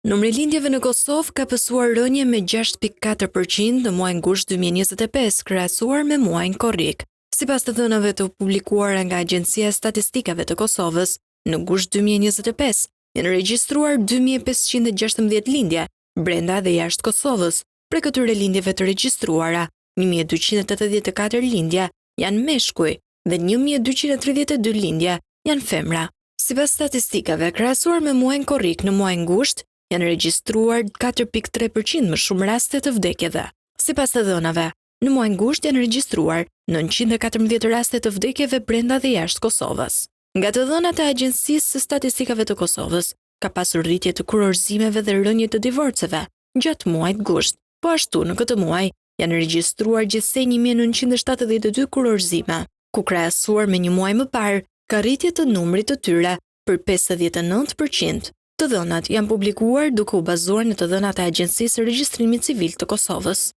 Numri lindjeve në Kosovë ka pësuar rënje me 6.4% në muajin gusht 2025, krahasuar me muajin korrik. Sipas të dhënave të publikuara nga Agjencia e Statistikave të Kosovës, në gusht 2025 janë regjistruar 2516 lindje brenda dhe jashtë Kosovës. Për këtyre lindjeve të regjistruara, 1284 lindje janë meshkuj dhe 1232 lindje janë femra. Sipas statistikave, krahasuar me muajin korrik në muajin gusht, janë regjistruar 4.3% më shumë raste të vdekjeve. Sipas të dhënave, në muajin gusht janë regjistruar 914 raste të vdekjeve brenda dhe jashtë Kosovës. Nga të dhënat e Agjencisë së Statistikave të Kosovës, ka pasur rritje të kurorëzimeve dhe rënje të divorceve gjatë muajit gusht. Po ashtu, në këtë muaj janë regjistruar gjithsej 1972 kurorëzime, ku krahasuar me një muaj më parë, ka rritje të numrit të tyre për 59%. Të dhënat janë publikuar duke u bazuar në të dhënat e Agjencisë së Regjistrimit Civil të Kosovës.